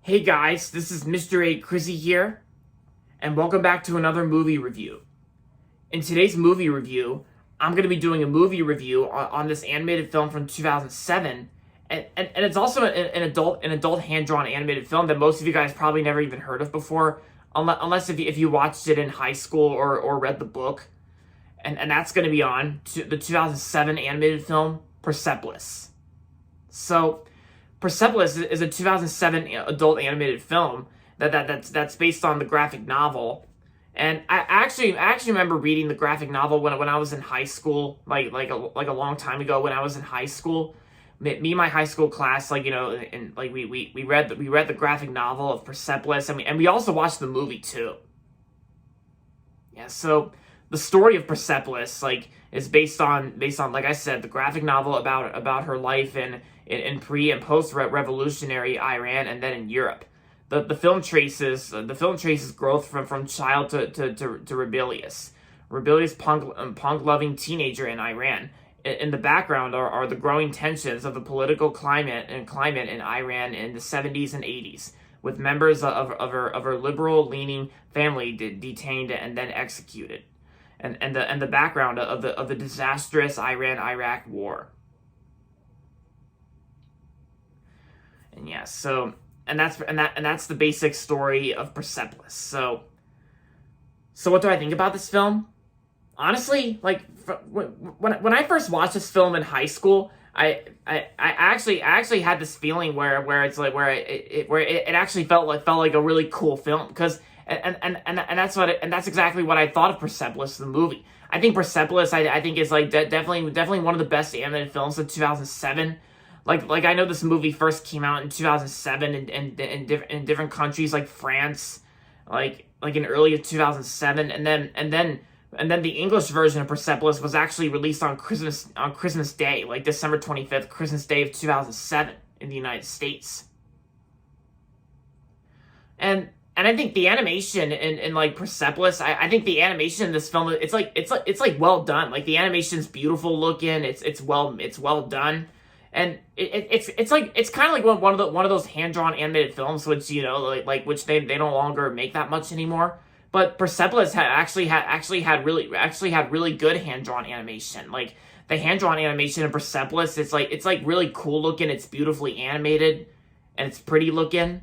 Hey guys, this is Mr. A. Chrissy here, and welcome back to another movie review. In today's movie review, I'm going to be doing a movie review on this animated film from 2007, and it's also an adult hand-drawn animated film that most of you guys probably never even heard of before, unless if you watched it in high school or read the book, and that's going to be the 2007 animated film, Persepolis. So, Persepolis is a 2007 adult animated film that's based on the graphic novel, and I actually remember reading the graphic novel when I was in high school, like a long time ago when I was in high school. Me and my high school class, we read the graphic novel of Persepolis, and we also watched the movie too. Yeah, so the story of Persepolis is based on like I said, the graphic novel about her life in pre and post revolutionary Iran and then in Europe. The film traces growth from child to rebellious punk loving teenager in Iran. In the background are the growing tensions of the political climate in Iran in the 70s and 80s, with members of her liberal leaning family detained and then executed, and the background of the disastrous Iran-Iraq war. And yeah, that's the basic story of Persepolis. So what do I think about this film? Honestly, when I first watched this film in high school, I actually had this feeling where it actually felt like a really cool film, because that's exactly what I thought of Persepolis, the movie. I think Persepolis I think is definitely one of the best animated films of 2007. Like I know this movie first came out in 2007 in different countries like France, like in early 2007, and then the English version of Persepolis was actually released on Christmas Day, like December 25th, Christmas Day of 2007 in the United States. And I think the animation in Persepolis, I think the animation in this film, it's well done. Like, the animation's beautiful looking, it's well done. And it's kind of like one of those hand-drawn animated films, which which they no longer make that much anymore. But Persepolis actually had really good hand-drawn animation. Like, the hand-drawn animation in Persepolis, it's really cool looking. It's beautifully animated, and it's pretty looking.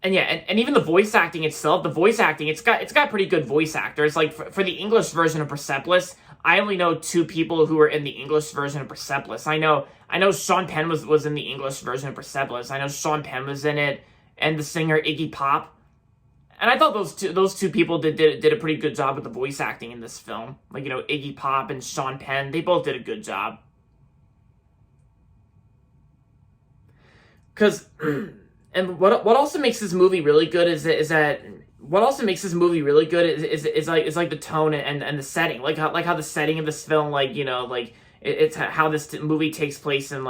And yeah, and even the voice acting itself, it's got pretty good voice actors. Like, for the English version of Persepolis, I only know two people who were in the English version of Persepolis. I know Sean Penn was in the English version of Persepolis. I know Sean Penn was in it, and the singer Iggy Pop. And I thought those two people did a pretty good job with the voice acting in this film. Like, Iggy Pop and Sean Penn, they both did a good job. Because and what also makes this movie really good is that the tone and the setting, like how the setting of this film, it's how this movie takes place in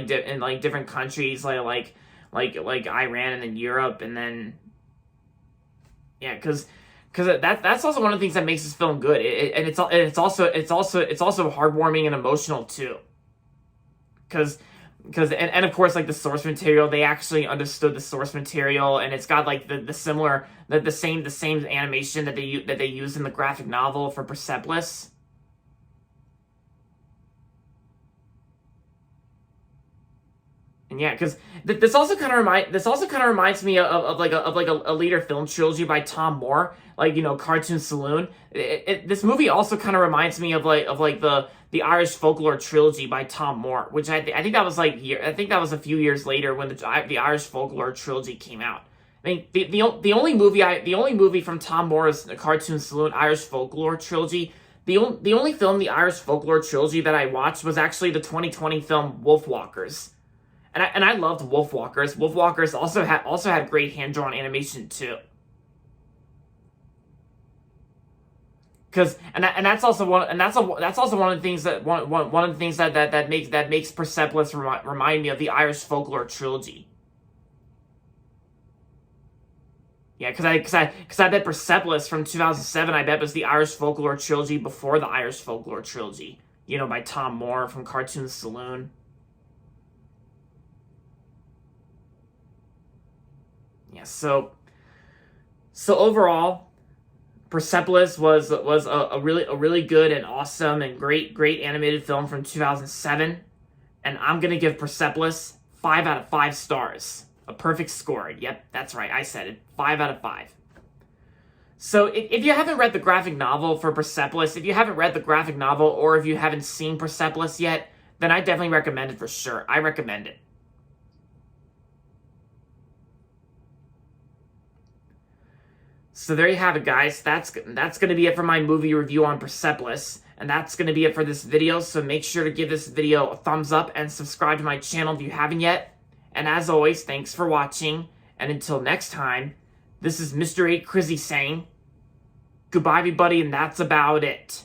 different countries, like Iran and then Europe, and then yeah, because that's also one of the things that makes this film good. It's also heartwarming and emotional too, because of course, like, the source material, they actually understood the source material, and it's got the same animation that they used in the graphic novel for Persepolis. And yeah, because this also kind of reminds me of a later film trilogy by Tom Moore, Cartoon Saloon. This movie also kind of reminds me of the Irish Folklore trilogy by Tom Moore, which I think that was a few years later when the Irish Folklore trilogy came out. I mean, the only movie from Tom Moore's Cartoon Saloon Irish Folklore trilogy, the only film the Irish Folklore trilogy that I watched was actually the 2020 film Wolfwalkers. And I loved Wolfwalkers. Wolfwalkers also had great hand-drawn animation too. That's also one of the things that makes Persepolis remind me of the Irish Folklore trilogy. Yeah, because I bet Persepolis from 2007, I bet, was the Irish Folklore trilogy before the Irish Folklore trilogy. By Tom Moore from Cartoon Saloon. So overall, Persepolis was a really good and awesome and great animated film from 2007, and I'm gonna give Persepolis 5 out of 5 stars. A perfect score. Yep, that's right. I said it. 5 out of 5. So if you haven't read the graphic novel for Persepolis, if you haven't read the graphic novel, or if you haven't seen Persepolis yet, then I definitely recommend it for sure. I recommend it. So there you have it, guys. That's going to be it for my movie review on Persepolis. And that's going to be it for this video. So make sure to give this video a thumbs up and subscribe to my channel if you haven't yet. And as always, thanks for watching. And until next time, this is Mr. 8 Crizzy saying goodbye, everybody, and that's about it.